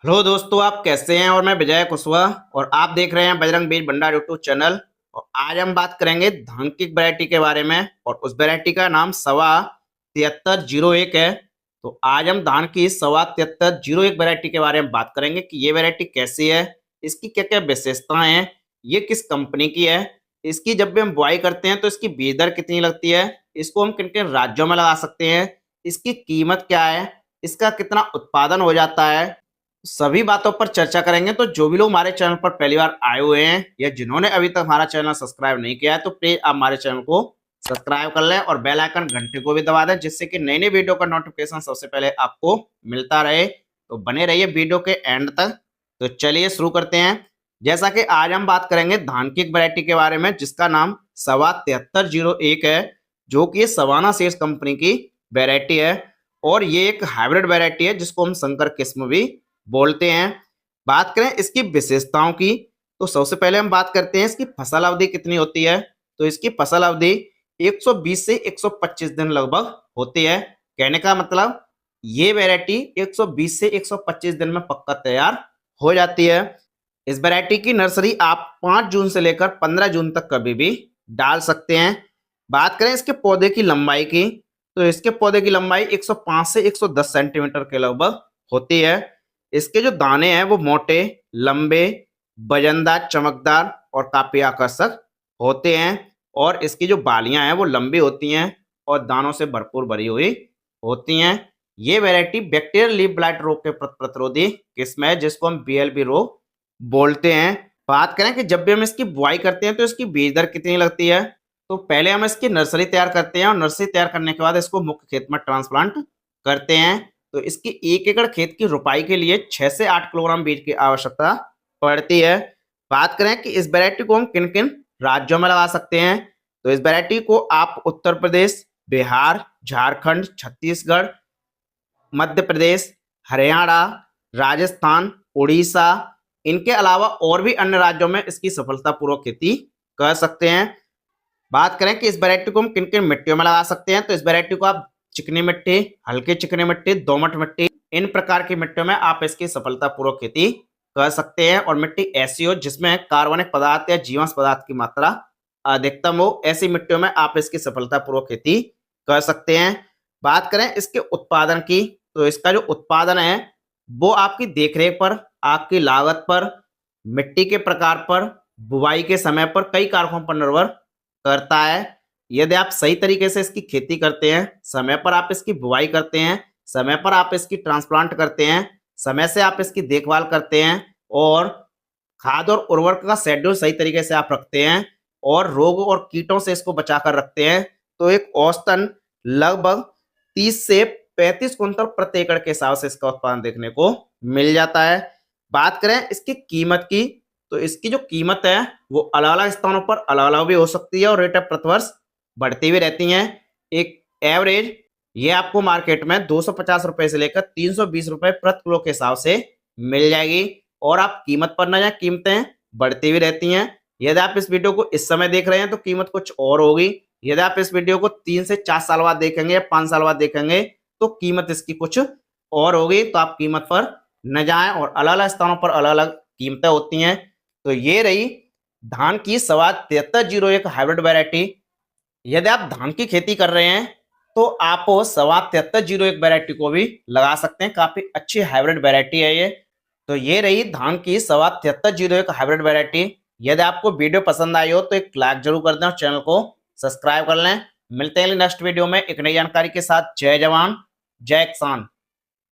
Hello दोस्तों, आप कैसे हैं। और मैं विजय कुशवाहा और आप देख रहे हैं बजरंग बीज भंडार यूट्यूब चैनल। और आज हम बात करेंगे धान की वैरायटी के बारे में और उस वैरायटी का नाम सवा 7301 है। तो आज हम धान की सवा 7301 वैरायटी के बारे में बात करेंगे कि ये वैरायटी कैसी है, इसकी क्या क्या विशेषताएं हैं, ये किस कंपनी की है, इसकी जब भी हम बुआई करते हैं तो इसकी बीज दर कितनी लगती है, इसको हम किन किन राज्यों में लगा सकते हैं, इसकी कीमत क्या है, इसका कितना उत्पादन हो जाता है, सभी बातों पर चर्चा करेंगे। तो जो भी लोग हमारे चैनल पर पहली बार आए हुए हैं या जिन्होंने अभी तक हमारा चैनल सब्सक्राइब नहीं किया है तो प्लीज आप हमारे चैनल को सब्सक्राइब कर लें और बेल आइकन घंटे को भी दबा दें, जिससे कि नई नई वीडियो का नोटिफिकेशन सबसे पहले आपको मिलता रहे। तो बने रहिए वीडियो के एंड तक। तो चलिए शुरू करते हैं। जैसा कि आज हम बात करेंगे धान की एक वैरायटी के बारे में जिसका नाम सवा 7301 है, जो कि सवाना सीड्स कंपनी की वैरायटी है। और ये एक हाइब्रिड वैरायटी है जिसको हम संकर किस्म भी बोलते हैं। बात करें इसकी विशेषताओं की तो सबसे पहले हम बात करते हैं इसकी फसल अवधि कितनी होती है। तो इसकी फसल अवधि 120 से 125 दिन लगभग होती है। कहने का मतलब ये वैरायटी 120 से 125 दिन में पक्का तैयार हो जाती है। इस वैरायटी की नर्सरी आप 5 जून से लेकर 15 जून तक कभी भी डाल सकते हैं। बात करें इसके पौधे की लंबाई की तो इसके पौधे की लंबाई 105 से 110 सेंटीमीटर के लगभग होती है। इसके जो दाने हैं वो मोटे, लंबे, वजनदार, चमकदार और काफी आकर्षक होते हैं। और इसकी जो बालियां हैं वो लंबी होती हैं और दानों से भरपूर भरी हुई होती हैं। ये वैरायटी बैक्टीरियल लीफ ब्लाइट रोग के प्रतिरोधी किस्म है जिसको हम बीएलबी रोग बोलते हैं। बात करें कि जब भी हम इसकी बुआई करते हैं तो इसकी बीज दर कितनी लगती है। तो पहले हम इसकी नर्सरी तैयार करते हैं और नर्सरी तैयार करने के बाद इसको मुख्य खेत में ट्रांसप्लांट करते हैं। तो इसकी 1 एकड़ खेत की रुपाई के लिए 6 से 8 किलोग्राम बीज की आवश्यकता पड़ती है। बात करें कि इस वैरायटी को हम किन किन राज्यों में लगा सकते हैं। तो इस वैरायटी को आप उत्तर प्रदेश, बिहार, झारखंड, छत्तीसगढ़, मध्य प्रदेश, हरियाणा, राजस्थान, उड़ीसा, इनके अलावा और भी अन्य राज्यों में इसकी सफलतापूर्वक खेती कर सकते हैं। बात करें कि इस वैरायटी को हम किन किन मिट्टियों में लगा सकते हैं। तो इस वैरायटी को आप चिकनी मिट्टी, हल्की चिकनी मिट्टी, दोमट मिट्टी, इन प्रकार की मिट्टियों में आप इसकी सफलतापूर्वक खेती कर सकते हैं। और मिट्टी ऐसी हो जिसमें कार्बनिक पदार्थ या जीवांश पदार्थ की मात्रा अधिकतम हो, ऐसी मिट्टियों में आप इसकी सफलतापूर्वक खेती कर सकते हैं। बात करें इसके उत्पादन की तो इसका जो उत्पादन है वो आपकी देखरेख पर, आपकी लागत पर, मिट्टी के प्रकार पर, बुवाई के समय पर, कई कारकों पर निर्भर करता है। यदि आप सही तरीके से इसकी खेती करते हैं, समय पर आप इसकी बुवाई करते हैं, समय पर आप इसकी ट्रांसप्लांट करते हैं, समय से आप इसकी देखभाल करते हैं और खाद और उर्वरक का शेड्यूल सही तरीके से आप रखते हैं और रोग और कीटों से इसको बचाकर रखते हैं, तो एक औसतन लगभग 30 से 35 कुंतल प्रति एकड़ के हिसाब से इसका उत्पादन देखने को मिल जाता है। बात करें इसकी कीमत की तो इसकी जो कीमत है वो अलग अलग स्थानों पर अलग अलग भी हो सकती है और रेट ऑफ प्रतिवर्ष बढ़ती भी रहती हैं। एक एवरेज ये आपको मार्केट में 250 रुपए से लेकर 320 रुपए प्रति किलो के हिसाब से मिल जाएगी। और आप कीमत पर ना जाए, कीमतें बढ़ती भी रहती हैं। यदि आप इस वीडियो को इस समय देख रहे हैं तो कीमत कुछ और होगी। यदि आप इस वीडियो को 3 से 4 साल बाद देखेंगे या 5 साल बाद देखेंगे तो कीमत इसकी कुछ और होगी। तो आप कीमत पर न जाएं और अलग अलग स्थानों पर अलग अलग कीमतें होती हैं। तो ये रही धान की सवा 7301 हाइब्रिड वैरायटी। यदि आप धान की खेती कर रहे हैं तो आप सवा 7301 वैरायटी को भी लगा सकते हैं। काफी अच्छी हाइब्रिड वैरायटी है ये। तो ये रही धान की सवा 7301 हाइब्रिड वैरायटी। यदि आपको वीडियो पसंद आई हो तो एक लाइक जरूर कर दें और चैनल को सब्सक्राइब कर लें। मिलते हैं नेक्स्ट वीडियो में एक नई जानकारी के साथ। जय जवान, जय किसान।